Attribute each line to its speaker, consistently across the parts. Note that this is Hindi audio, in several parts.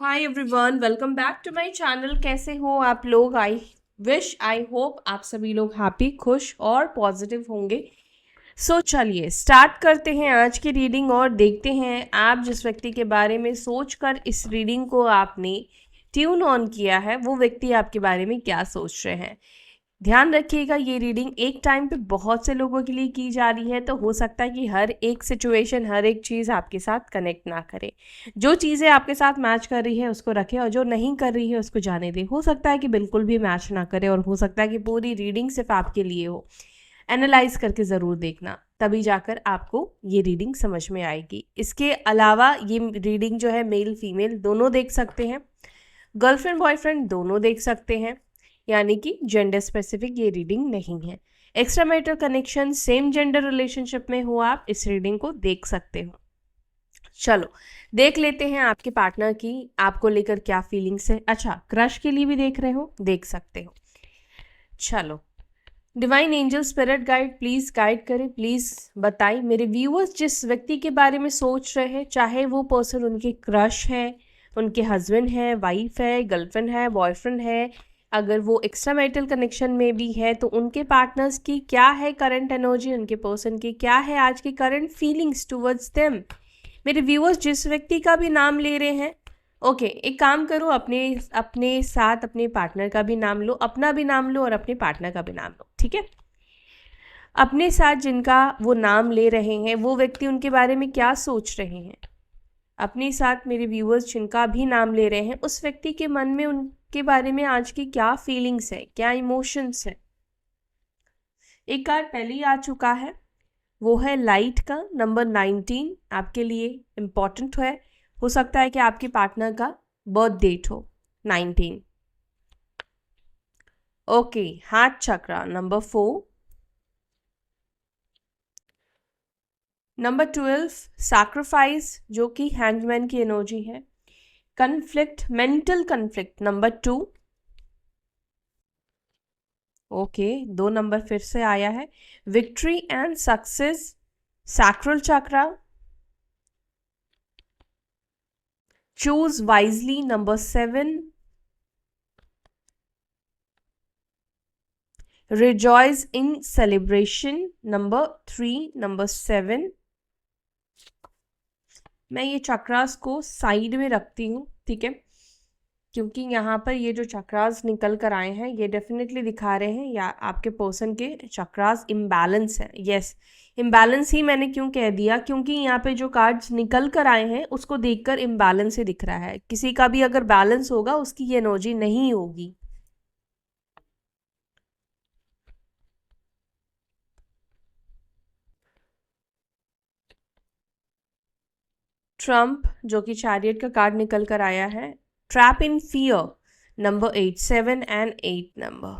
Speaker 1: Hi everyone, welcome back to my channel. कैसे हो आप लोग? आई होप आप सभी लोग हैप्पी, खुश और पॉजिटिव होंगे। चलिए स्टार्ट करते हैं आज की रीडिंग और देखते हैं आप जिस व्यक्ति के बारे में सोचकर इस रीडिंग को आपने ट्यून ऑन किया है वो व्यक्ति आपके बारे में क्या सोच रहे हैं। ध्यान रखिएगा, ये रीडिंग एक टाइम पे बहुत से लोगों के लिए की जा रही है, तो हो सकता है कि हर एक सिचुएशन, हर एक चीज़ आपके साथ कनेक्ट ना करे। जो चीज़ें आपके साथ मैच कर रही है उसको रखें और जो नहीं कर रही है उसको जाने दें। हो सकता है कि बिल्कुल भी मैच ना करे और हो सकता है कि पूरी रीडिंग सिर्फ आपके लिए हो। एनालाइज करके ज़रूर देखना, तभी जाकर आपको ये रीडिंग समझ में आएगी। इसके अलावा ये रीडिंग जो है मेल फीमेल दोनों देख सकते हैं, गर्लफ्रेंड बॉयफ्रेंड दोनों देख सकते हैं, यानी कि जेंडर स्पेसिफिक ये रीडिंग नहीं है। Extra marital connection, same gender relationship में हो आप इस रीडिंग को देख सकते हो। चलो देख लेते हैं आपके पार्टनर की आपको लेकर क्या फीलिंग्स है। अच्छा, क्रश के लिए भी देख रहे हो, देख सकते हो। चलो, divine angel spirit guide please guide करें, प्लीज बताएं मेरे व्यूअर्स जिस व्यक्ति के बारे में सोच रहे हैं, चाहे वो पर्सन उनके क्रश है, उनके हस्बैंड है, वाइफ है, गर्लफ्रेंड है, बॉयफ्रेंड है, अगर वो एक्स्ट्रा मैरिटल कनेक्शन में भी है तो उनके पार्टनर्स की क्या है करंट एनर्जी, उनके पर्सन की क्या है आज की करंट फीलिंग्स टुवर्ड्स देम। मेरे व्यूअर्स जिस व्यक्ति का भी नाम ले रहे हैं, ओके एक काम करो, अपने अपने साथ अपने पार्टनर का भी नाम लो, अपना भी नाम लो और अपने पार्टनर का भी नाम लो, ठीक है। अपने साथ जिनका वो नाम ले रहे हैं वो व्यक्ति उनके बारे में क्या सोच रहे हैं। अपने साथ मेरे व्यूअर्स जिनका भी नाम ले रहे हैं उस व्यक्ति के मन में उनके बारे में आज की क्या फीलिंग्स है, क्या इमोशंस है। एक कार्ड पहले ही आ चुका है, वो है लाइट का नंबर 19। आपके लिए इम्पॉर्टेंट है, हो सकता है कि आपके पार्टनर का बर्थ डेट हो 19। ओके, हार्ट चक्रा नंबर 4। नंबर 12 सैक्रिफाइस, जो कि हैंगमैन की एनर्जी है। Conflict, mental conflict number 2। Okay, 2 number फिर से आया है। Victory and success, sacral chakra. Choose wisely number 7। Rejoice in celebration number 3, number 7। मैं ये चक्रास को साइड में रखती हूँ, ठीक है, क्योंकि यहाँ पर ये जो चक्रास निकल कर आए हैं ये डेफिनेटली दिखा रहे हैं या आपके पर्सन के चक्रास इम्बैलेंस है। यस, इम्बैलेंस ही मैंने क्यों कह दिया, क्योंकि यहाँ पे जो कार्ड्स निकल कर आए हैं उसको देखकर इम्बैलेंस ही दिख रहा है। किसी का भी अगर बैलेंस होगा उसकी ये एनर्जी नहीं होगी। ट्रम्प, जो कि चैरियट का कार्ड निकल कर आया है। Trap in fear number 8, 7 and 8 number.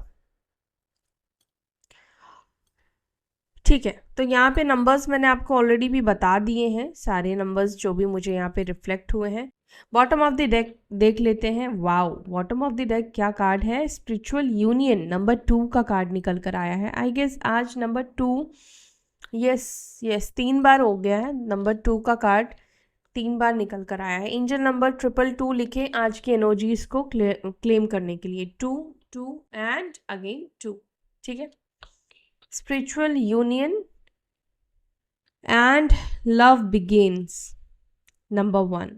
Speaker 1: ठीक है, तो यहाँ पे नंबर्स मैंने आपको ऑलरेडी भी बता दिए हैं, सारे नंबर्स जो भी मुझे यहाँ पे रिफ्लेक्ट हुए हैं। बॉटम ऑफ द डेक देख लेते हैं। Wow, bottom of the deck क्या कार्ड है? स्पिरिचुअल यूनियन नंबर 2 का कार्ड निकल कर आया है। आई गेस आज नंबर 2, यस यस, 3 बार हो गया है नंबर 2 का कार्ड, 3 बार निकल कर आया है। एंजल नंबर 222 लिखे आज की एनर्जीज को क्लेम करने के लिए, 2 2 एंड अगेन 2, ठीक है। Spiritual union and love begins number 1,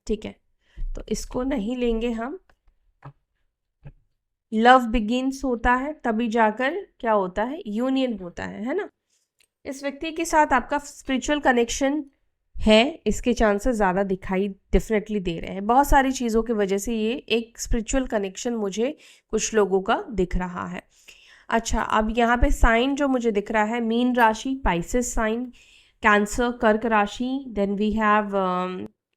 Speaker 1: ठीक है, तो इसको नहीं लेंगे हम। लव बिगिंस होता है तभी जाकर क्या होता है, यूनियन होता है ना। इस व्यक्ति के साथ आपका स्पिरिचुअल कनेक्शन है, इसके चांसेस ज़्यादा दिखाई डेफिनेटली दे रहे हैं। बहुत सारी चीज़ों की वजह से ये एक स्पिरिचुअल कनेक्शन मुझे कुछ लोगों का दिख रहा है। अच्छा, अब यहाँ पे साइन जो मुझे दिख रहा है, मीन राशि पाइसेस साइन, कैंसर कर्क राशि, देन वी हैव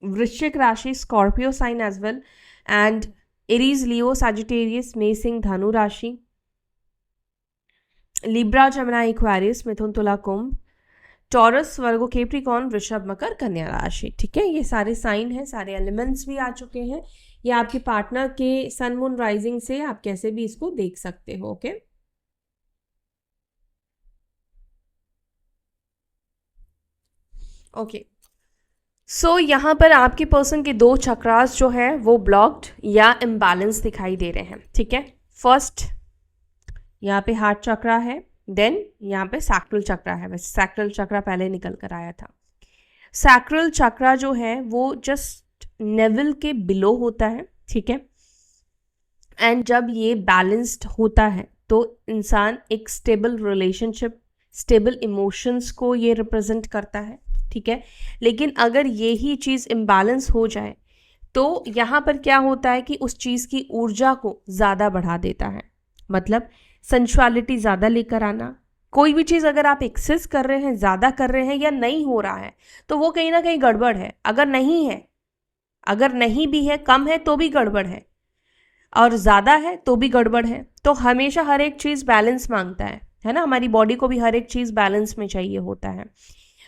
Speaker 1: वृश्चिक राशि Scorpio sign as well, and Aries Leo Sagittarius मे सिंह धनु राशि, लिब्रा जमुना एक्वेरियस मिथुन तुला कुंभ, टॉरस वर्गो कैप्रिकॉर्न वृषभ मकर कन्या राशि, ठीक है। ये सारे साइन हैं, सारे एलिमेंट्स भी आ चुके हैं। ये आपके पार्टनर के सन मून राइजिंग से आप कैसे भी इसको देख सकते हो, ओके। ओके, यहाँ पर आपके पर्सन के दो चक्रास जो है वो ब्लॉक्ड या इम्बैलेंस दिखाई दे रहे हैं, ठीक है। फर्स्ट यहाँ पे हार्ट चक्रा है, देन यहाँ पे सैक्रल चक्रा है। वैसे सैक्रल चक्रा पहले निकल कर आया था। सैक्रल चक्रा जो है वो जस्ट नेवल के बिलो होता है, ठीक है। एंड जब ये बैलेंस्ड होता है तो इंसान एक स्टेबल रिलेशनशिप, स्टेबल इमोशंस को ये रिप्रेजेंट करता है, ठीक है। लेकिन अगर ये ही चीज़ इम्बैलेंस हो जाए तो यहाँ पर क्या होता है कि उस चीज़ की ऊर्जा को ज़्यादा बढ़ा देता है, मतलब सेंसुअलिटी ज़्यादा लेकर आना। कोई भी चीज़ अगर आप एक्सेस कर रहे हैं, ज़्यादा कर रहे हैं या नहीं हो रहा है तो वो कहीं ना कहीं गड़बड़ है। अगर नहीं है, अगर नहीं भी है, कम है तो भी गड़बड़ है, और ज़्यादा है तो भी गड़बड़ है। तो हमेशा हर एक चीज़ बैलेंस मांगता है ना। हमारी बॉडी को भी हर एक चीज़ बैलेंस में चाहिए होता है।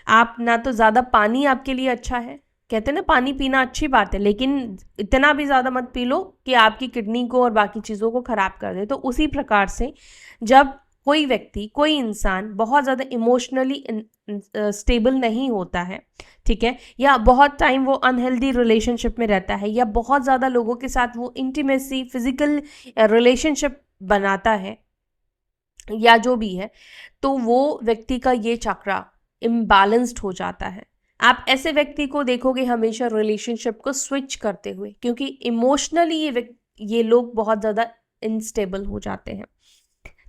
Speaker 1: आप ना तो ज़्यादा पानी आपके लिए अच्छा है, कहते हैं ना पानी पीना अच्छी बात है, लेकिन इतना भी ज़्यादा मत पी लो कि आपकी किडनी को और बाकी चीज़ों को ख़राब कर दे। तो उसी प्रकार से जब कोई व्यक्ति, कोई इंसान बहुत ज़्यादा इमोशनली स्टेबल नहीं होता है, ठीक है, या बहुत टाइम वो अनहेल्दी रिलेशनशिप में रहता है, या बहुत ज़्यादा लोगों के साथ वो इंटीमेसी, फिजिकल रिलेशनशिप बनाता है, या जो भी है, तो वो व्यक्ति का ये चक्रा इम्बैलेंस्ड हो जाता है। आप ऐसे व्यक्ति को देखोगे हमेशा रिलेशनशिप को स्विच करते हुए, क्योंकि इमोशनली ये लोग बहुत ज़्यादा इनस्टेबल हो जाते हैं,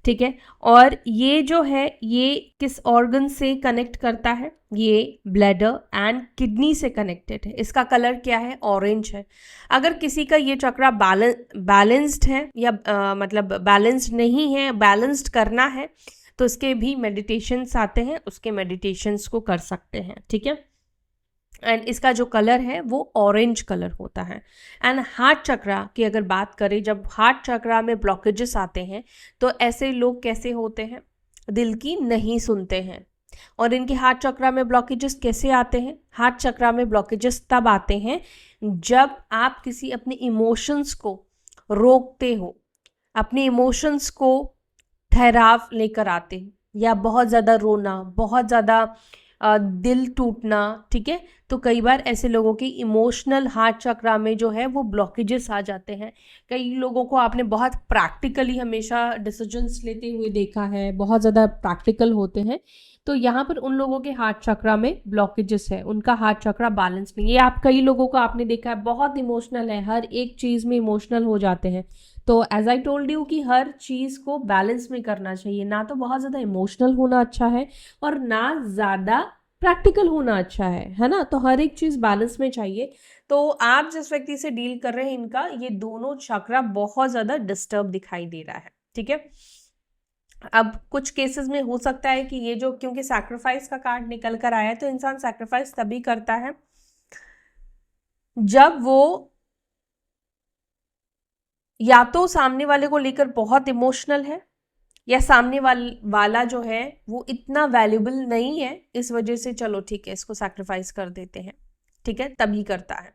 Speaker 1: ठीक है। और ये जो है ये किस ऑर्गन से कनेक्ट करता है? ये ब्लैडर एंड किडनी से कनेक्टेड है। इसका कलर क्या है? ऑरेंज है। अगर किसी का ये चक्रा बैलेंस्ड है या मतलब बैलेंस्ड नहीं है, बैलेंस्ड करना है, तो इसके भी मेडिटेशंस आते हैं, उसके मेडिटेशंस को कर सकते हैं, ठीक है। एंड इसका जो कलर है वो ऑरेंज कलर होता है। एंड हार्ट चक्रा की अगर बात करें, जब हार्ट चक्रा में ब्लॉकेजेस आते हैं तो ऐसे लोग कैसे होते हैं? दिल की नहीं सुनते हैं। और इनके हार्ट चक्रा में ब्लॉकेजेस कैसे आते हैं? हार्ट चक्रा में ब्लॉकेजेस तब आते हैं जब आप किसी अपने इमोशंस को रोकते हो, अपने इमोशंस को ठहराव लेकर आते हो, या बहुत ज़्यादा रोना, बहुत ज़्यादा दिल टूटना, ठीक है। तो कई बार ऐसे लोगों की इमोशनल हार्ट चक्रा में जो है वो ब्लॉकेजेस आ जाते हैं। कई लोगों को आपने बहुत प्रैक्टिकली हमेशा डिसीजंस लेते हुए देखा है, बहुत ज़्यादा प्रैक्टिकल होते हैं, तो यहाँ पर उन लोगों के हार्ट चक्रा में ब्लॉकेजेस है, उनका हार्ट चक्रा बैलेंस नहीं है। ये आप कई लोगों को आपने देखा है बहुत इमोशनल है, हर एक चीज़ में इमोशनल हो जाते हैं। तो एज आई टोल्ड यू कि हर चीज़ को बैलेंस में करना चाहिए, ना तो बहुत ज़्यादा इमोशनल होना अच्छा है और ना ज़्यादा प्रैक्टिकल होना अच्छा है ना। तो हर एक चीज़ बैलेंस में चाहिए। तो आप जिस व्यक्ति से डील कर रहे हैं, इनका ये दोनों चक्रा बहुत ज़्यादा डिस्टर्ब दिखाई दे रहा है, ठीक है। अब कुछ केसेस में हो सकता है कि ये जो, क्योंकि सैक्रिफाइस का कार्ड निकल कर आया है, तो इंसान सैक्रिफाइस तभी करता है जब वो या तो सामने वाले को लेकर बहुत इमोशनल है, या सामने वाला जो है वो इतना वैल्यूबल नहीं है, इस वजह से चलो ठीक है इसको सैक्रिफाइस कर देते हैं, ठीक है, तभी करता है।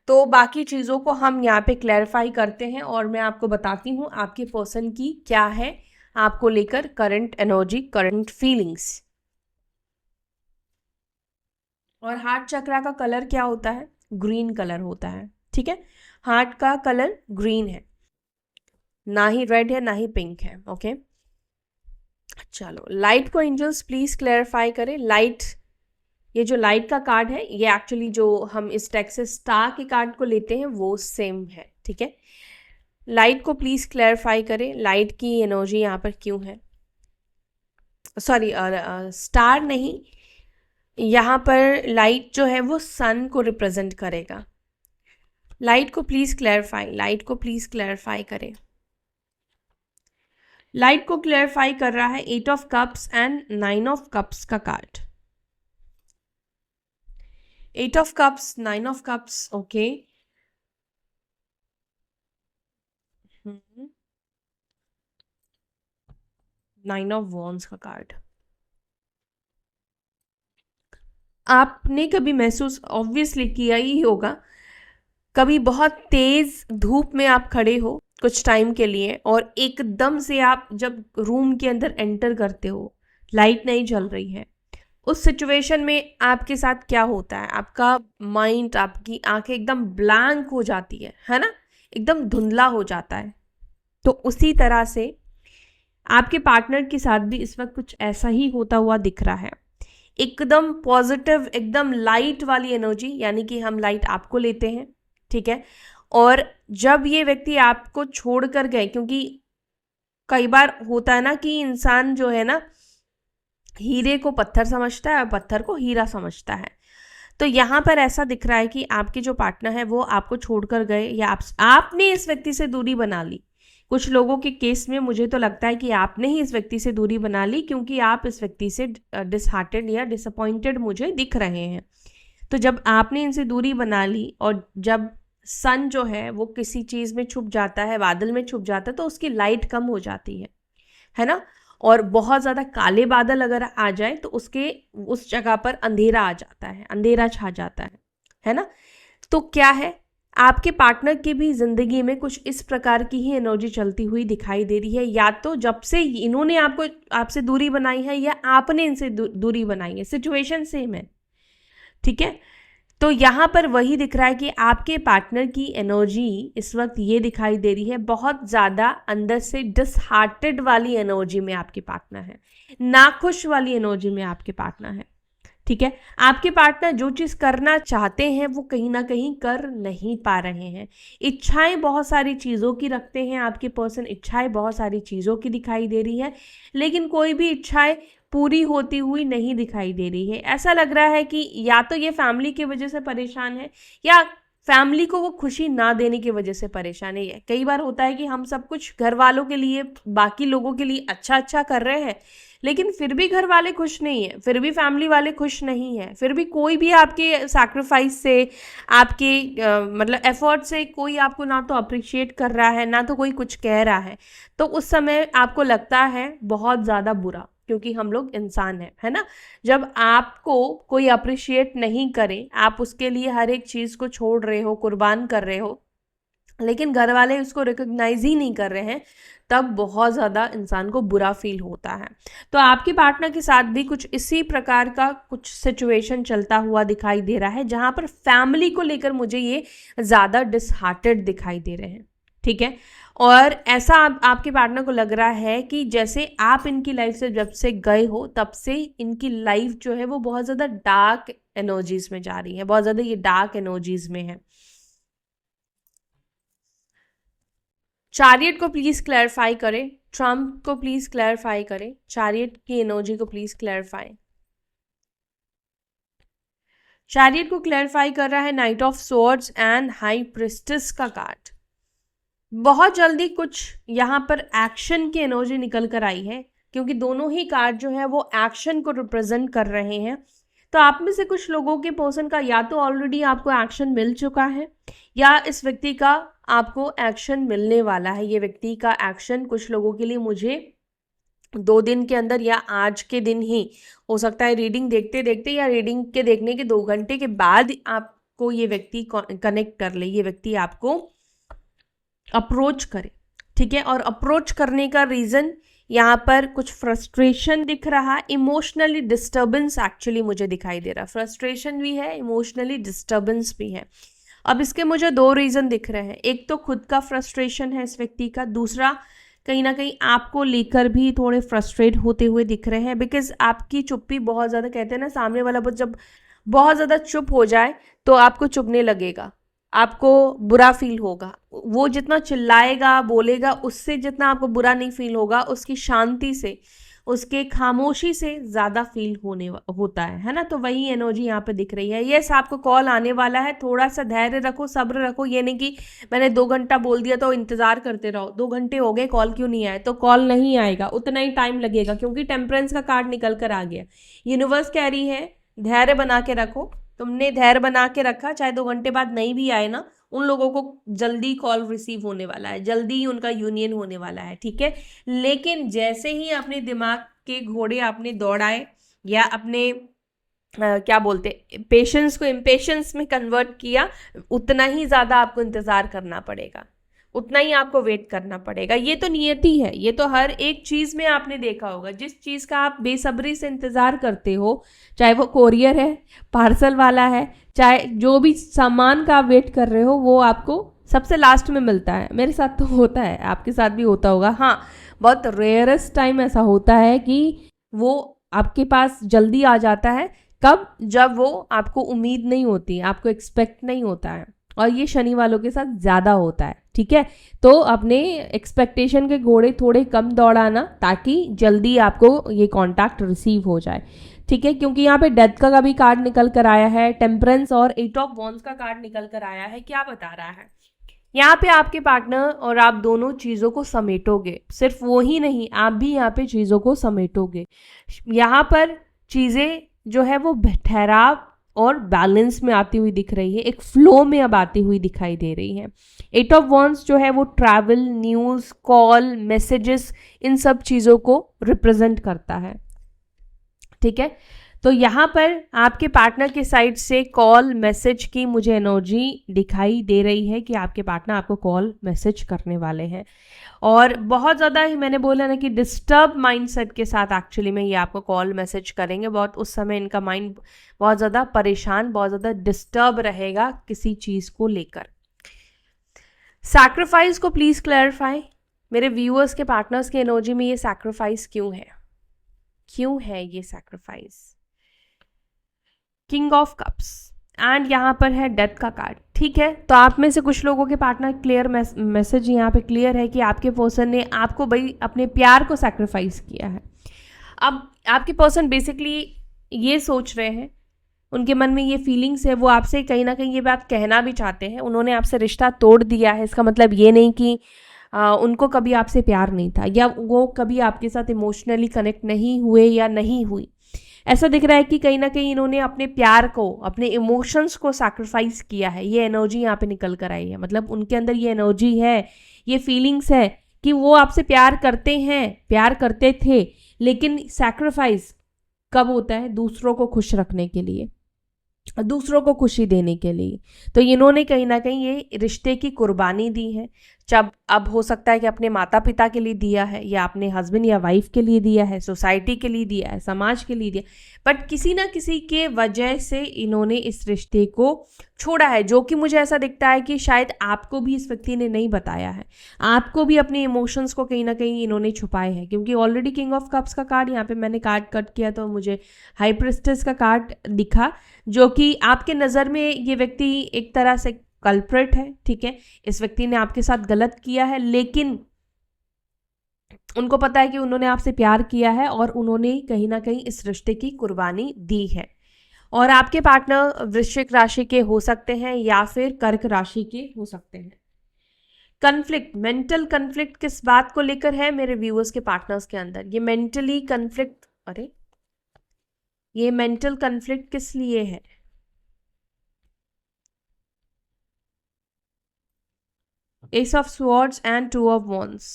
Speaker 1: तो बाकी चीज़ों को हम यहाँ पे क्लैरिफाई करते हैं और मैं आपको बताती हूँ आपके पर्सन की क्या है आपको लेकर करंट एनर्जी, करंट फीलिंग्स। और हार्ट चक्रा का कलर क्या होता है? ग्रीन कलर होता है, ठीक है। हार्ट का कलर ग्रीन है, ना ही रेड है ना ही पिंक है, ओके। चलो लाइट को एंजल्स प्लीज क्लैरिफाई करें। लाइट, ये जो लाइट का कार्ड है ये एक्चुअली जो हम इस टेक से स्टार के कार्ड को लेते हैं वो सेम है, ठीक है। लाइट को प्लीज क्लैरिफाई करें, लाइट की एनर्जी यहाँ पर क्यों है? सॉरी, स्टार नहीं, यहाँ पर लाइट जो है वो सन को रिप्रेजेंट करेगा। लाइट को प्लीज क्लैरिफाई, लाइट को प्लीज क्लैरिफाई करें। लाइट को क्लैरिफाई कर रहा है 8 of cups and 9 of cups का कार्ड। 8 of cups, 9 of cups, okay. 9 of wands का कार्ड। आपने कभी महसूस ऑब्वियसली किया ही होगा, कभी बहुत तेज धूप में आप खड़े हो कुछ टाइम के लिए और एकदम से आप जब रूम के अंदर एंटर करते हो, लाइट नहीं जल रही है, उस सिचुएशन में आपके साथ क्या होता है, आपका माइंड, आपकी आंखें एकदम ब्लैंक हो जाती है ना, एकदम धुंधला हो जाता है। तो उसी तरह से आपके पार्टनर के साथ भी इस वक्त कुछ ऐसा ही होता हुआ दिख रहा है। एकदम पॉजिटिव, एकदम लाइट वाली एनर्जी, यानी कि हम लाइट आपको लेते हैं, ठीक है। और जब ये व्यक्ति आपको छोड़ कर गए, क्योंकि कई बार होता है ना कि इंसान जो है ना हीरे को पत्थर समझता है और पत्थर को हीरा समझता है। तो यहाँ पर ऐसा दिख रहा है कि आपके जो पार्टनर है वो आपको छोड़कर गए, या आपने इस व्यक्ति से दूरी बना ली। कुछ लोगों के केस में मुझे तो लगता है कि आपने ही इस व्यक्ति से दूरी बना ली, क्योंकि आप इस व्यक्ति से डिसहार्टेड या डिसअपॉइंटेड मुझे दिख रहे हैं। तो जब आपने इनसे दूरी बना ली, और जब सन जो है वो किसी चीज़ में छुप जाता है, बादल में छुप जाता है, तो उसकी लाइट कम हो जाती है ना। और बहुत ज़्यादा काले बादल अगर आ जाए तो उस जगह पर अंधेरा आ जाता है, अंधेरा छा जाता है ना। तो क्या है, आपके पार्टनर की भी ज़िंदगी में कुछ इस प्रकार की ही एनर्जी चलती हुई दिखाई दे रही है। या तो जब से इन्होंने आपसे दूरी बनाई है, या आपने इनसे दूरी बनाई है, सिचुएशन सेम है, ठीक है। तो यहाँ पर वही दिख रहा है कि आपके पार्टनर की एनर्जी इस वक्त ये दिखाई दे रही है, बहुत ज़्यादा अंदर से डिसहार्टेड वाली एनर्जी में आपके पार्टनर है, नाखुश वाली एनर्जी में आपके पार्टनर है, ठीक है। आपके पार्टनर जो चीज़ करना चाहते हैं वो कहीं ना कहीं कर नहीं पा रहे हैं। इच्छाएं बहुत सारी चीज़ों की रखते हैं आपके पर्सन, इच्छाएं बहुत सारी चीज़ों की दिखाई दे रही है, लेकिन कोई भी इच्छाएं पूरी होती हुई नहीं दिखाई दे रही है। ऐसा लग रहा है कि या तो ये फैमिली की वजह से परेशान है, या फैमिली को वो खुशी ना देने की वजह से परेशान है। कई बार होता है कि हम सब कुछ घर वालों के लिए, बाकी लोगों के लिए अच्छा अच्छा कर रहे हैं, लेकिन फिर भी घर वाले खुश नहीं है, फिर भी फैमिली वाले खुश नहीं है, फिर भी कोई भी आपके सैक्रिफाइस से, आपके मतलब एफर्ट से कोई आपको ना तो अप्रिशिएट कर रहा है, ना तो कोई कुछ कह रहा है। तो उस समय आपको लगता है बहुत ज़्यादा बुरा, क्योंकि हम लोग इंसान हैं, है ना। जब आपको कोई अप्रिशिएट नहीं करे, आप उसके लिए हर एक चीज़ को छोड़ रहे हो, कुर्बान कर रहे हो, लेकिन घर वाले उसको रिकॉग्नाइज ही नहीं कर रहे हैं, तब बहुत ज़्यादा इंसान को बुरा फील होता है। तो आपके पार्टनर के साथ भी कुछ इसी प्रकार का कुछ सिचुएशन चलता हुआ दिखाई दे रहा है, जहाँ पर फैमिली को लेकर मुझे ये ज़्यादा डिसहार्टेड दिखाई दे रहे हैं, ठीक है। और ऐसा आपके पार्टनर को लग रहा है कि जैसे आप इनकी लाइफ से जब से गए हो, तब से इनकी लाइफ जो है वो बहुत ज़्यादा डार्क एनर्जीज में जा रही है, बहुत ज़्यादा ये डार्क एनर्जीज में है। चैरियट को प्लीज क्लैरिफाई करें, ट्रम्प को प्लीज क्लैरिफाई करें, चैरियट की एनर्जी को प्लीज क्लैरिफाई। चैरियट को क्लैरिफाई कर रहा है night of swords and high priestess का कार्ड। बहुत जल्दी कुछ यहाँ पर एक्शन की एनर्जी निकल कर आई है, क्योंकि दोनों ही कार्ड जो है वो एक्शन को रिप्रेजेंट कर रहे हैं। तो आप में से कुछ लोगों के पर्सन का या तो ऑलरेडी आपको एक्शन मिल चुका है, या इस व्यक्ति का आपको एक्शन मिलने वाला है। ये व्यक्ति का एक्शन कुछ लोगों के लिए मुझे 2 दिन के अंदर या आज के दिन ही हो सकता है, रीडिंग देखते देखते या रीडिंग के देखने के 2 घंटे के बाद आपको ये व्यक्ति कनेक्ट कर ले, ये व्यक्ति आपको अप्रोच करे, ठीक है। और अप्रोच करने का रीज़न यहाँ पर कुछ फ्रस्ट्रेशन दिख रहा है, इमोशनली डिस्टर्बेंस एक्चुअली मुझे दिखाई दे रहा है। फ्रस्ट्रेशन भी है, इमोशनली डिस्टर्बेंस भी है। अब इसके मुझे 2 रीज़न दिख रहे हैं। एक तो खुद का फ्रस्ट्रेशन है इस व्यक्ति का, दूसरा कहीं ना कहीं आपको लेकर भी थोड़े फ्रस्ट्रेट होते हुए दिख रहे हैं, बिकॉज आपकी चुप्पी बहुत ज़्यादा, कहते हैं ना सामने वाला जब बहुत ज़्यादा चुप हो जाए तो आपको चुभने लगेगा, आपको बुरा फील होगा। वो जितना चिल्लाएगा बोलेगा, उससे जितना आपको बुरा नहीं फील होगा, उसकी शांति से, उसके खामोशी से ज़्यादा फील होता है ना। तो वही एनर्जी यहाँ पे दिख रही है। यस, आपको कॉल आने वाला है, थोड़ा सा धैर्य रखो, सब्र रखो। ये नहीं कि मैंने 2 घंटा बोल दिया तो इंतज़ार करते रहो, 2 घंटे हो गए कॉल क्यों नहीं आए, तो कॉल नहीं आएगा, उतना ही टाइम लगेगा, क्योंकि टेम्परेंस का कार्ड निकल कर आ गया। यूनिवर्स कह रही है धैर्य बना के रखो। तुमने धैर्य बना के रखा, चाहे 2 घंटे बाद नहीं भी आए ना, उन लोगों को जल्दी कॉल रिसीव होने वाला है, जल्दी ही उनका यूनियन होने वाला है, ठीक है। लेकिन जैसे ही अपने दिमाग के घोड़े आपने दौड़ाए, या अपने क्या बोलते, पेशेंस को इम्पेशेंस में कन्वर्ट किया, उतना ही ज़्यादा आपको इंतज़ार करना पड़ेगा, उतना ही आपको वेट करना पड़ेगा। ये तो नियति है, ये तो हर एक चीज़ में आपने देखा होगा। जिस चीज़ का आप बेसब्री से इंतज़ार करते हो, चाहे वो कोरियर है, पार्सल वाला है, चाहे जो भी सामान का आप वेट कर रहे हो, वो आपको सबसे लास्ट में मिलता है। मेरे साथ तो होता है, आपके साथ भी होता होगा। हाँ, बहुत रेयरेस्ट टाइम ऐसा होता है कि वो आपके पास जल्दी आ जाता है। कब? जब वो आपको उम्मीद नहीं होती, आपको एक्सपेक्ट नहीं होता है, और ये शनि वालों के साथ ज़्यादा होता है। ठीक है, तो अपने एक्सपेक्टेशन के घोड़े थोड़े कम दौड़ाना, ताकि जल्दी आपको ये कॉन्टैक्ट रिसीव हो जाए। ठीक है, क्योंकि यहाँ पे डेथ का भी कार्ड निकल कर आया है, टेम्परेंस और 8 ऑफ वॉन्ड्स का कार्ड निकल कर आया है। क्या बता रहा है यहाँ पे? आपके पार्टनर और आप दोनों चीज़ों को समेटोगे। सिर्फ वो ही नहीं, आप भी यहाँ पे चीज़ों को समेटोगे। यहाँ पर चीज़ें जो है वो ठहराव और बैलेंस में आती हुई दिख रही है, एक फ्लो में अब आती हुई दिखाई दे रही है। 8 ऑफ वॉन्ड्स जो है वो ट्रैवल, न्यूज़, कॉल, मैसेजेस, इन सब चीज़ों को रिप्रेजेंट करता है। ठीक है, तो यहाँ पर आपके पार्टनर के साइड से कॉल मैसेज की मुझे एनर्जी दिखाई दे रही है कि आपके पार्टनर आपको कॉल मैसेज करने वाले हैं, और बहुत ज़्यादा ही मैंने बोला ना कि डिस्टर्ब माइंडसेट के साथ एक्चुअली में ये आपको कॉल मैसेज करेंगे। बहुत उस समय इनका माइंड बहुत ज़्यादा परेशान, बहुत ज़्यादा डिस्टर्ब रहेगा किसी चीज़ को लेकर। सैक्रिफाइस को प्लीज़ क्लैरिफाई। मेरे व्यूअर्स के पार्टनर्स की एनर्जी में ये सैक्रिफाइस क्यों है? क्यों है ये sacrifice? King of cups and यहाँ पर है डेथ का कार्ड। ठीक है, तो आप में से कुछ लोगों के पार्टनर क्लियर मैसेज यहाँ पे क्लियर है कि आपके पर्सन ने आपको भाई अपने प्यार को सैक्रिफाइस किया है। अब आपके पर्सन बेसिकली ये सोच रहे हैं, उनके मन में ये फीलिंग्स है, वो आपसे कहीं ना कहीं ये बात कहना भी चाहते हैं। उन्होंने आपसे रिश्ता तोड़ दिया है, इसका मतलब ये नहीं कि उनको कभी आपसे प्यार नहीं था, या वो कभी आपके साथ इमोशनली कनेक्ट नहीं हुए या नहीं हुई। ऐसा दिख रहा है कि कहीं ना कहीं इन्होंने अपने प्यार को, अपने इमोशंस को सैक्रिफाइस किया है। ये एनर्जी यहाँ पे निकल कर आई है, मतलब उनके अंदर ये एनर्जी है, ये फीलिंग्स है कि वो आपसे प्यार करते हैं, प्यार करते थे, लेकिन सैक्रिफाइस कब होता है? दूसरों को खुश रखने के लिए, दूसरों को खुशी देने के लिए। तो इन्होंने कहीं ना कहीं ये रिश्ते की कुर्बानी दी है। जब अब हो सकता है कि अपने माता पिता के लिए दिया है, या अपने हस्बैंड या वाइफ के लिए दिया है, सोसाइटी के लिए दिया है, समाज के लिए दिया, बट किसी ना किसी के वजह से इन्होंने इस रिश्ते को छोड़ा है, जो कि मुझे ऐसा दिखता है कि शायद आपको भी इस व्यक्ति ने नहीं बताया है। आपको भी अपने इमोशंस को कहीं ना कहीं इन्होंने छुपाए हैं, क्योंकि ऑलरेडी किंग ऑफ कप्स का कार्ड यहाँ पे मैंने कार्ड कट किया तो मुझे हाई प्रिस्टेस का कार्ड दिखा, जो कि आपके नज़र में ये व्यक्ति एक तरह से कल्प्रेट है। ठीक है, इस व्यक्ति ने आपके साथ गलत किया है, लेकिन उनको पता है कि उन्होंने आपसे प्यार किया है और उन्होंने कहीं ना कहीं इस रिश्ते की कुर्बानी दी है। और आपके पार्टनर वृश्चिक राशि के हो सकते हैं या फिर कर्क राशि के हो सकते हैं। कन्फ्लिक्ट, मेंटल कन्फ्लिक्ट किस बात को लेकर है मेरे व्यूअर्स के पार्टनर्स के अंदर? ये मेंटली कन्फ्लिक्ट, ये मेंटल कन्फ्लिक्ट किस लिए है? S of swords and 2 of wands,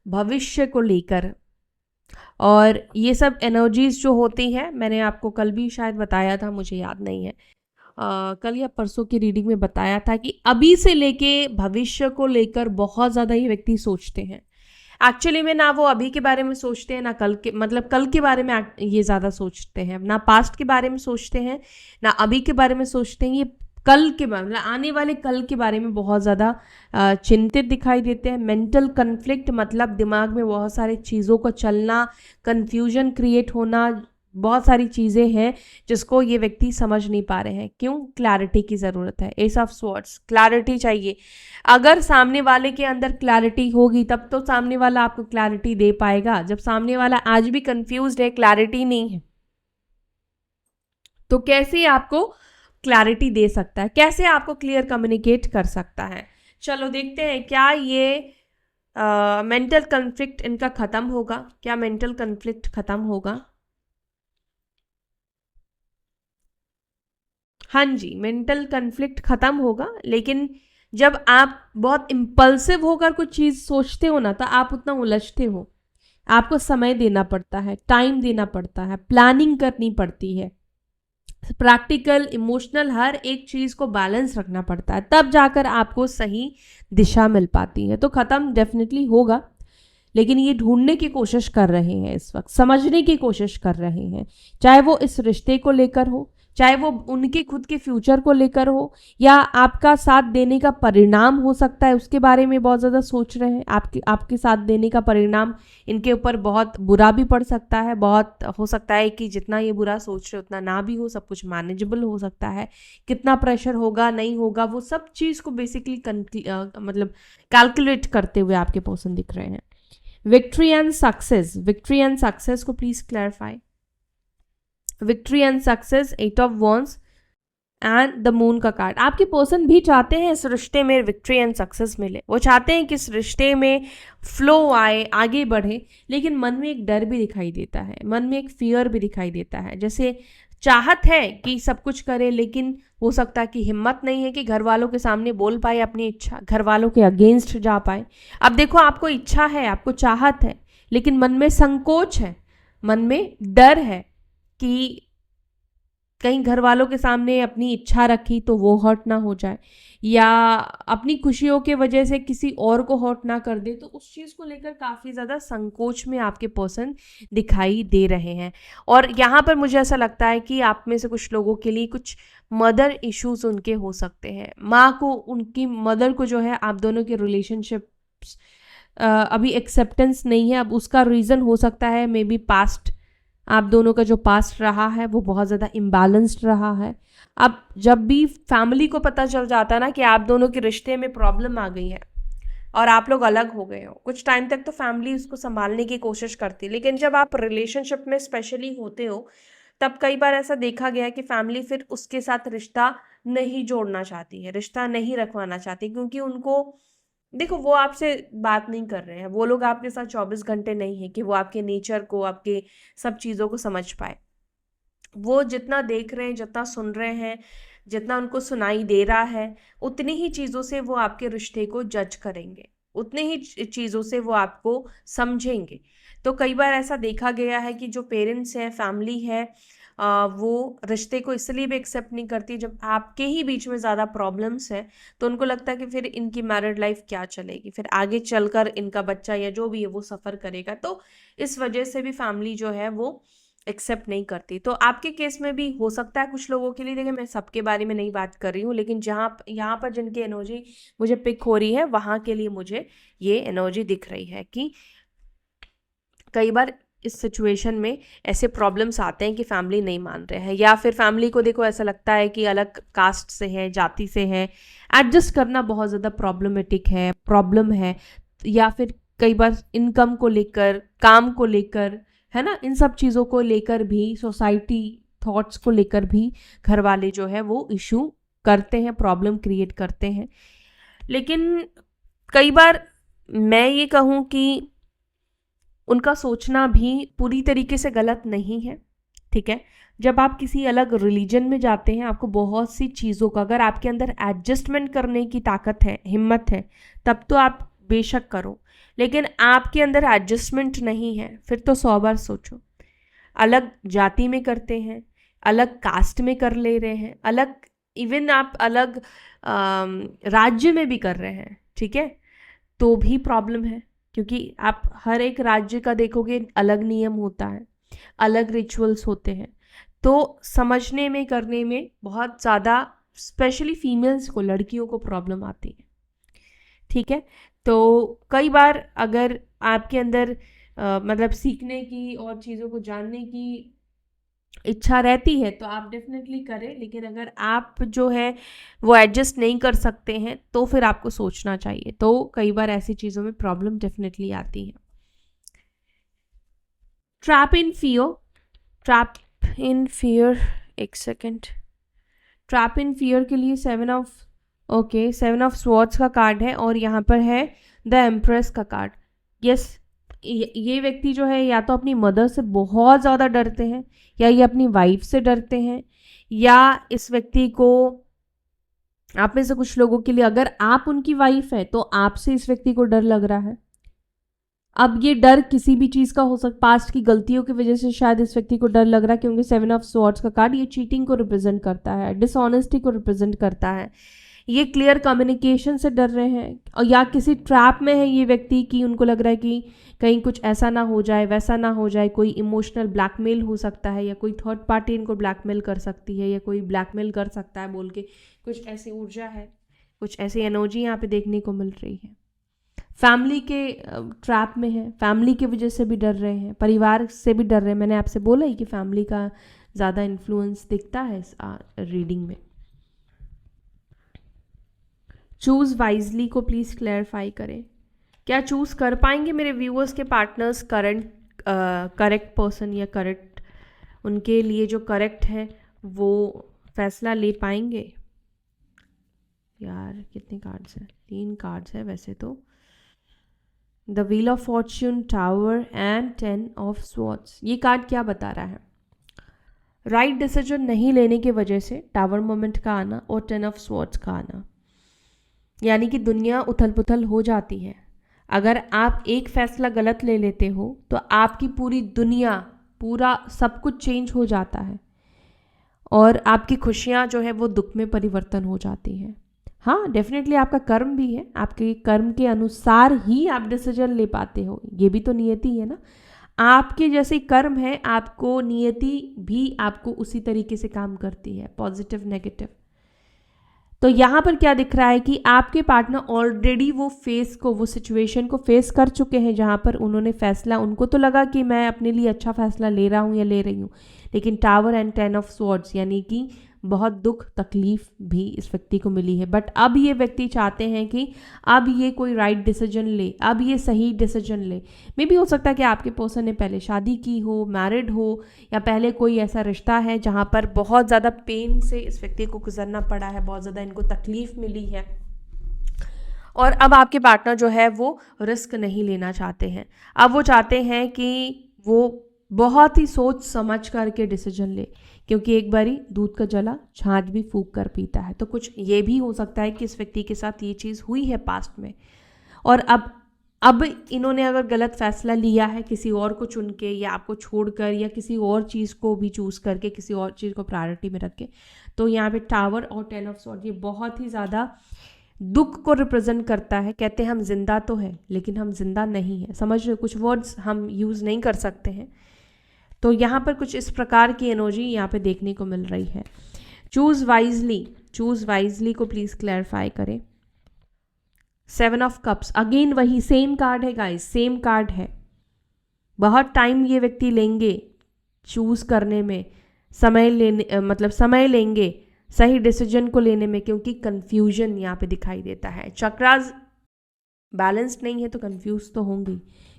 Speaker 1: भविष्य को लेकर। और ये सब एनर्जीज जो होती हैं, मैंने आपको कल भी शायद बताया था, मुझे याद नहीं है, कल या परसों की रीडिंग में बताया था कि अभी से लेके भविष्य को लेकर बहुत ज़्यादा ये व्यक्ति सोचते हैं। एक्चुअली में ना वो अभी के बारे में सोचते हैं, ना कल के, मतलब कल के बारे में ये ज़्यादा सोचते हैं, ना पास्ट के बारे में सोचते हैं, ना अभी के बारे में सोचते हैं। ये कल के बारे, मतलब आने वाले कल के बारे में बहुत ज़्यादा चिंतित दिखाई देते हैं। मेंटल कन्फ्लिक्ट मतलब दिमाग में बहुत सारी चीज़ों का चलना, कन्फ्यूजन क्रिएट होना, बहुत सारी चीज़ें हैं जिसको ये व्यक्ति समझ नहीं पा रहे हैं। क्यों? क्लैरिटी की ज़रूरत है। एस ऑफ स्वॉर्ड्स, क्लैरिटी चाहिए। अगर सामने वाले के अंदर क्लैरिटी होगी तब तो सामने वाला आपको क्लैरिटी दे पाएगा। जब सामने वाला आज भी कंफ्यूज्ड है, क्लैरिटी नहीं है, तो कैसे आपको क्लैरिटी दे सकता है, कैसे आपको क्लियर कम्युनिकेट कर सकता है? चलो देखते हैं, क्या ये मेंटल कन्फ्लिक्ट इनका ख़त्म होगा? क्या मेंटल कन्फ्लिक्ट ख़त्म होगा? हाँ जी, मेंटल कन्फ्लिक्ट ख़त्म होगा, लेकिन जब आप बहुत इम्पल्सिव होकर कुछ चीज़ सोचते हो ना, तो आप उतना उलझते हो। आपको समय देना पड़ता है, टाइम देना पड़ता है, प्लानिंग करनी पड़ती है, प्रैक्टिकल, इमोशनल, हर एक चीज़ को बैलेंस रखना पड़ता है, तब जाकर आपको सही दिशा मिल पाती है। तो ख़त्म डेफिनेटली होगा, लेकिन ये ढूंढने की कोशिश कर रहे हैं, इस वक्त समझने की कोशिश कर रहे हैं, चाहे वो इस रिश्ते को लेकर हो, चाहे वो उनके खुद के फ्यूचर को लेकर हो, या आपका साथ देने का परिणाम हो सकता है उसके बारे में बहुत ज़्यादा सोच रहे हैं। आपके साथ देने का परिणाम इनके ऊपर बहुत बुरा भी पड़ सकता है, बहुत हो सकता है कि जितना ये बुरा सोच रहे उतना ना भी हो, सब कुछ मैनेजेबल हो सकता है। कितना प्रेशर होगा नहीं होगा वो सब चीज़ को बेसिकली मतलब कैलकुलेट करते हुए आपके पर्सन दिख रहे हैं। विक्ट्री एंड सक्सेस को please clarify. Victory and success, 8 of wands and the moon का कार्ड। आपके पर्सन भी चाहते हैं इस रिश्ते में विक्ट्री एंड सक्सेस मिले, वो चाहते हैं कि इस रिश्ते में फ्लो आए, आगे बढ़े, लेकिन मन में एक डर भी दिखाई देता है, मन में एक फियर भी दिखाई देता है। जैसे चाहत है कि सब कुछ करे, लेकिन हो सकता है कि हिम्मत नहीं है कि घर वालों के सामने बोल पाए अपनी इच्छा, घर वालों के अगेंस्ट जा पाए। अब देखो, आपको इच्छा है, आपको चाहत है, लेकिन मन में संकोच है, मन में डर है कि कहीं घर वालों के सामने अपनी इच्छा रखी तो वो हर्ट ना हो जाए, या अपनी खुशियों के वजह से किसी और को हर्ट ना कर दे। तो उस चीज़ को लेकर काफ़ी ज़्यादा संकोच में आपके पर्सन दिखाई दे रहे हैं। और यहाँ पर मुझे ऐसा लगता है कि आप में से कुछ लोगों के लिए कुछ मदर इश्यूज उनके हो सकते हैं। माँ को, उनकी मदर को जो है आप दोनों के रिलेशनशिप अभी एक्सेप्टेंस नहीं है। अब उसका रीज़न हो सकता है मे बी पास्ट, आप दोनों का जो पास्ट रहा है वो बहुत ज़्यादा इम्बैलेंस्ड रहा है। अब जब भी फैमिली को पता चल जाता है ना कि आप दोनों के रिश्ते में प्रॉब्लम आ गई है और आप लोग अलग हो गए हो, कुछ टाइम तक तो फैमिली उसको संभालने की कोशिश करती है, लेकिन जब आप रिलेशनशिप में स्पेशली होते हो तब कई बार ऐसा देखा गया है कि फैमिली फिर उसके साथ रिश्ता नहीं जोड़ना चाहती है, रिश्ता नहीं रखवाना चाहती, क्योंकि उनको देखो वो आपसे बात नहीं कर रहे हैं, वो लोग आपके साथ 24 घंटे नहीं है कि वो आपके नेचर को, आपके सब चीज़ों को समझ पाए। वो जितना देख रहे हैं, जितना सुन रहे हैं, जितना उनको सुनाई दे रहा है, उतनी ही चीज़ों से वो आपके रिश्ते को जज करेंगे, उतने ही चीज़ों से वो आपको समझेंगे। तो कई बार ऐसा देखा गया है कि जो पेरेंट्स हैं, फैमिली है, वो रिश्ते को इसलिए भी एक्सेप्ट नहीं करती जब आपके ही बीच में ज़्यादा प्रॉब्लम्स हैं, तो उनको लगता है कि फिर इनकी मैरिड लाइफ क्या चलेगी, फिर आगे चलकर इनका बच्चा या जो भी है वो सफ़र करेगा। तो इस वजह से भी फैमिली जो है वो एक्सेप्ट नहीं करती। तो आपके केस में भी हो सकता है कुछ लोगों के लिए, देखिए मैं सबके बारे में नहीं बात कर रही हूँ, लेकिन जहाँ यहाँ पर जिनकी एनर्जी मुझे पिक हो रही है वहाँ के लिए मुझे ये एनर्जी दिख रही है कि कई बार इस सिचुएशन में ऐसे प्रॉब्लम्स आते हैं कि फैमिली नहीं मान रहे हैं, या फिर फैमिली को देखो ऐसा लगता है कि अलग कास्ट से है, जाति से है, एडजस्ट करना बहुत ज़्यादा प्रॉब्लम है, या फिर कई बार इनकम को लेकर, काम को लेकर, है ना, इन सब चीज़ों को लेकर भी, सोसाइटी थॉट्स को लेकर भी घर वाले जो है वो इशू करते हैं, प्रॉब्लम क्रिएट करते हैं। लेकिन कई बार मैं ये कहूँ कि उनका सोचना भी पूरी तरीके से गलत नहीं है, ठीक है। जब आप किसी अलग रिलीजन में जाते हैं, आपको बहुत सी चीज़ों का, अगर आपके अंदर एडजस्टमेंट करने की ताकत है, हिम्मत है, तब तो आप बेशक करो, लेकिन आपके अंदर एडजस्टमेंट नहीं है, फिर तो 100 बार सोचो। अलग जाति में करते हैं, अलग कास्ट में कर ले रहे हैं, अलग, इवन आप अलग राज्य में भी कर रहे हैं, ठीक है, तो भी प्रॉब्लम है, क्योंकि आप हर एक राज्य का देखोगे अलग नियम होता है, अलग रिचुअल्स होते हैं। तो समझने में, करने में बहुत ज़्यादा, स्पेशली फीमेल्स को, लड़कियों को प्रॉब्लम आती है, ठीक है। तो कई बार अगर आपके अंदर मतलब सीखने की और चीज़ों को जानने की इच्छा रहती है तो आप डेफिनेटली करें, लेकिन अगर आप जो है वो एडजस्ट नहीं कर सकते हैं तो फिर आपको सोचना चाहिए। तो कई बार ऐसी चीज़ों में प्रॉब्लम डेफिनेटली आती है। ट्रैप इन फियर, एक सेकेंड, ट्रैप इन फियर के लिए 7 ऑफ स्वॉर्ड्स का कार्ड है, और यहाँ पर है द एम्प्रेस का कार्ड। यस, ये व्यक्ति जो है या तो अपनी मदर से बहुत ज़्यादा डरते हैं, या ये अपनी वाइफ से डरते हैं, या इस व्यक्ति को, आप में से कुछ लोगों के लिए अगर आप उनकी वाइफ है तो आपसे इस व्यक्ति को डर लग रहा है। अब ये डर किसी भी चीज़ का हो सकता, पास्ट की गलतियों की वजह से शायद इस व्यक्ति को डर लग रहा है, क्योंकि 7 ऑफ स्वॉर्ड्स का कार्ड ये चीटिंग को रिप्रेजेंट करता है, डिसऑनेस्टी को रिप्रेजेंट करता है, ये क्लियर कम्युनिकेशन से डर रहे हैं, और या किसी ट्रैप में है ये व्यक्ति कि उनको लग रहा है कि कहीं कुछ ऐसा ना हो जाए, वैसा ना हो जाए, कोई इमोशनल ब्लैकमेल हो सकता है, या कोई थर्ड पार्टी इनको ब्लैकमेल कर सकती है, या कोई ब्लैकमेल कर सकता है बोल के, कुछ ऐसी ऊर्जा है, कुछ ऐसी एनर्जी यहाँ पे देखने को मिल रही है। फैमिली के ट्रैप में है, फैमिली की वजह से भी डर रहे हैं, परिवार से भी डर रहे हैं। मैंने आपसे बोला ही कि फैमिली का ज़्यादा इन्फ्लुएंस दिखता है इस रीडिंग में। चूज़ वाइजली को प्लीज़ क्लैरिफाई करें। क्या चूज़ कर पाएंगे मेरे व्यूअर्स के पार्टनर्स करेक्ट पर्सन, या करेक्ट उनके लिए जो करेक्ट है वो फैसला ले पाएंगे? यार कितने कार्ड्स हैं? 3 कार्ड्स है वैसे तो। The wheel of Fortune, tower and 10 of swords. ये कार्ड क्या बता रहा है? राइट डिसीजन नहीं लेने की वजह से टावर मोमेंट का आना और 10 ऑफ स्वॉर्ड्स का आना, यानी कि दुनिया उथल पुथल हो जाती है। अगर आप एक फैसला गलत ले लेते हो तो आपकी पूरी दुनिया, पूरा सब कुछ चेंज हो जाता है, और आपकी खुशियाँ जो है वो दुख में परिवर्तन हो जाती हैं। हाँ, डेफिनेटली आपका कर्म भी है, आपके कर्म के अनुसार ही आप डिसीजन ले पाते हो, ये भी तो नियति है ना। आपके जैसे कर्म है, आपको नियति भी आपको उसी तरीके से काम करती है, पॉजिटिव नेगेटिव। तो यहाँ पर क्या दिख रहा है कि आपके पार्टनर ऑलरेडी वो सिचुएशन को फेस कर चुके हैं, जहाँ पर उन्होंने फैसला, उनको तो लगा कि मैं अपने लिए अच्छा फैसला ले रहा हूँ या ले रही हूँ, लेकिन टावर एंड 10 ऑफ स्वॉर्ड्स यानी कि बहुत दुख तकलीफ भी इस व्यक्ति को मिली है। बट अब ये व्यक्ति चाहते हैं कि अब ये कोई राइट डिसीजन ले, अब ये सही डिसीजन ले। मे भी हो सकता है कि आपके पर्सन ने पहले शादी की हो, मैरिड हो, या पहले कोई ऐसा रिश्ता है जहाँ पर बहुत ज़्यादा पेन से इस व्यक्ति को गुजरना पड़ा है, बहुत ज़्यादा इनको तकलीफ मिली है, और अब आपके पार्टनर जो है वो रिस्क नहीं लेना चाहते हैं। अब वो चाहते हैं कि वो बहुत ही सोच समझ करके डिसीजन ले, क्योंकि एक बारी दूध का जला छाछ भी फूंक कर पीता है। तो कुछ ये भी हो सकता है कि इस व्यक्ति के साथ ये चीज़ हुई है पास्ट में, और अब इन्होंने अगर गलत फैसला लिया है किसी और को चुन के, या आपको छोड़कर, या किसी और चीज़ को भी चूज़ करके, किसी और चीज़ को प्रायोरिटी में रख के, तो यहाँ पे टावर और 10 ऑफ स्वॉर्ड ये बहुत ही ज़्यादा दुख को रिप्रेजेंट करता है। कहते हैं हम जिंदा तो है लेकिन हम जिंदा नहीं है, समझ रहे हो? कुछ वर्ड्स हम यूज़ नहीं कर सकते हैं। तो यहाँ पर कुछ इस प्रकार की एनर्जी यहाँ पे देखने को मिल रही है। चूज़ वाइजली को प्लीज़ क्लैरिफाई करें। 7 ऑफ कप्स, अगेन वही सेम कार्ड है गाइस, सेम कार्ड है। बहुत टाइम ये व्यक्ति लेंगे चूज़ करने में, समय लेंगे सही डिसीजन को लेने में, क्योंकि कंफ्यूजन यहाँ पे दिखाई देता है। चक्रास बैलेंस्ड नहीं है तो कंफ्यूज तो होंगी,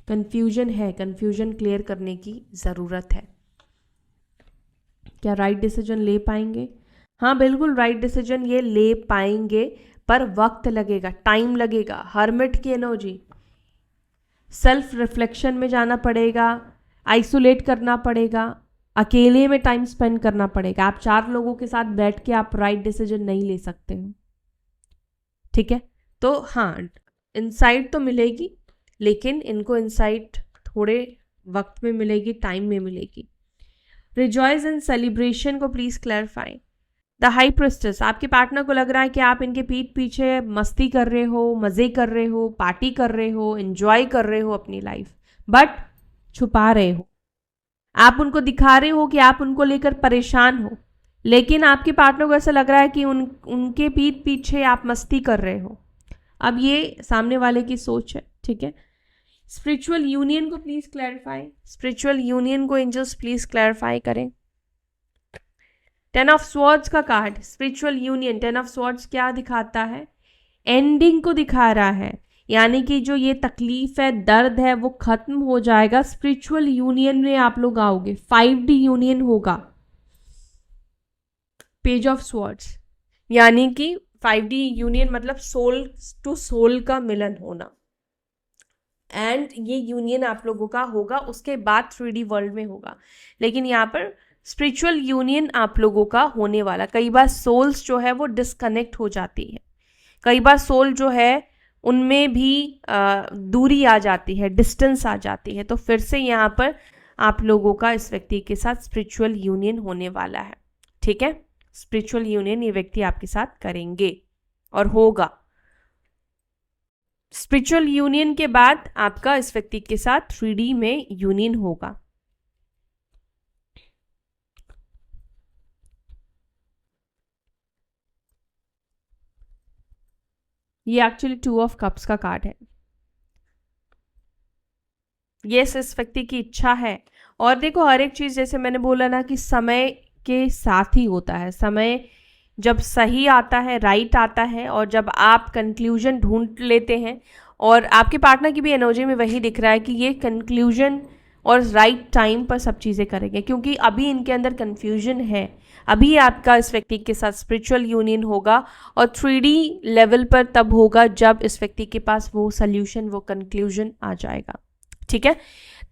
Speaker 1: कंफ्यूजन है, कंफ्यूजन क्लियर करने की ज़रूरत है। क्या राइट डिसीजन ले पाएंगे? हाँ बिल्कुल राइट डिसीजन ये ले पाएंगे, पर वक्त लगेगा, टाइम लगेगा। हर्मिट की एनर्जी, सेल्फ रिफ्लेक्शन में जाना पड़ेगा, आइसोलेट करना पड़ेगा, अकेले में टाइम स्पेंड करना पड़ेगा। आप 4 लोगों के साथ बैठ के आप राइट डिसीजन नहीं ले सकते हो, ठीक है? तो हाँ, इंसाइट तो मिलेगी, लेकिन इनको इंसाइट थोड़े वक्त में मिलेगी, टाइम में मिलेगी। रिजॉइस इन सेलिब्रेशन को please clarify. The high priestess, आपके पार्टनर को लग रहा है कि आप इनके पीठ पीछे मस्ती कर रहे हो, मज़े कर रहे हो, पार्टी कर रहे हो, एंजॉय कर रहे हो अपनी लाइफ, बट छुपा रहे हो। आप उनको दिखा रहे हो कि आप उनको लेकर परेशान हो, लेकिन आपके पार्टनर को ऐसा लग रहा है कि उनके पीठ पीछे आप मस्ती कर रहे हो। अब ये सामने वाले की सोच है, ठीक है? स्पिरिचुअल यूनियन को प्लीज क्लैरिफाई, स्पिरिचुअल यूनियन को एंजल्स प्लीज क्लैरिफाई करें। 10 ऑफ स्वॉर्ड्स का card, spiritual union, 10 of swords क्या दिखाता है? एंडिंग को दिखा रहा है, यानी कि जो ये तकलीफ है, दर्द है, वो खत्म हो जाएगा। स्पिरिचुअल यूनियन में आप लोग आओगे, 5D यूनियन होगा। पेज ऑफ स्वॉर्ड्स, यानी कि 5D यूनियन मतलब सोल टू सोल का मिलन होना, एंड ये यूनियन आप लोगों का होगा, उसके बाद 3D वर्ल्ड में होगा। लेकिन यहाँ पर स्पिरिचुअल यूनियन आप लोगों का होने वाला। कई बार सोल्स जो है वो डिस्कनेक्ट हो जाती है, कई बार सोल जो है उनमें भी दूरी आ जाती है, डिस्टेंस आ जाती है। तो फिर से यहाँ पर आप लोगों का इस व्यक्ति के साथ स्पिरिचुअल यूनियन होने वाला है, ठीक है? स्पिरिचुअल यूनियन ये व्यक्ति आपके साथ करेंगे। और होगा। स्पिरिचुअल यूनियन के बाद आपका इस व्यक्ति के साथ 3D में यूनियन होगा। ये एक्चुअली 2 ऑफ कप्स का कार्ड है। ये इस व्यक्ति की इच्छा है। और देखो हर एक चीज जैसे मैंने बोला ना कि समय के साथ ही होता है। समय जब सही आता है, राइट आता है, और जब आप कंक्लूजन ढूंढ लेते हैं, और आपके पार्टनर की भी एनर्जी में वही दिख रहा है कि ये कंक्लूजन और राइट टाइम पर सब चीज़ें करेंगे, क्योंकि अभी इनके अंदर कन्फ्यूजन है। अभी आपका इस व्यक्ति के साथ स्पिरिचुअल यूनियन होगा और 3D लेवल पर तब होगा जब इस व्यक्ति के पास वो सल्यूशन, वो कंक्लूजन आ जाएगा। ठीक है,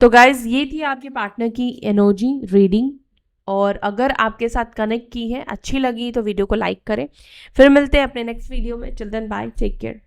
Speaker 1: तो गाइज ये थी आपके पार्टनर की एनर्जी रीडिंग। और अगर आपके साथ कनेक्ट की है, अच्छी लगी तो वीडियो को लाइक करें। फिर मिलते हैं अपने नेक्स्ट वीडियो में। Till then bye, take care.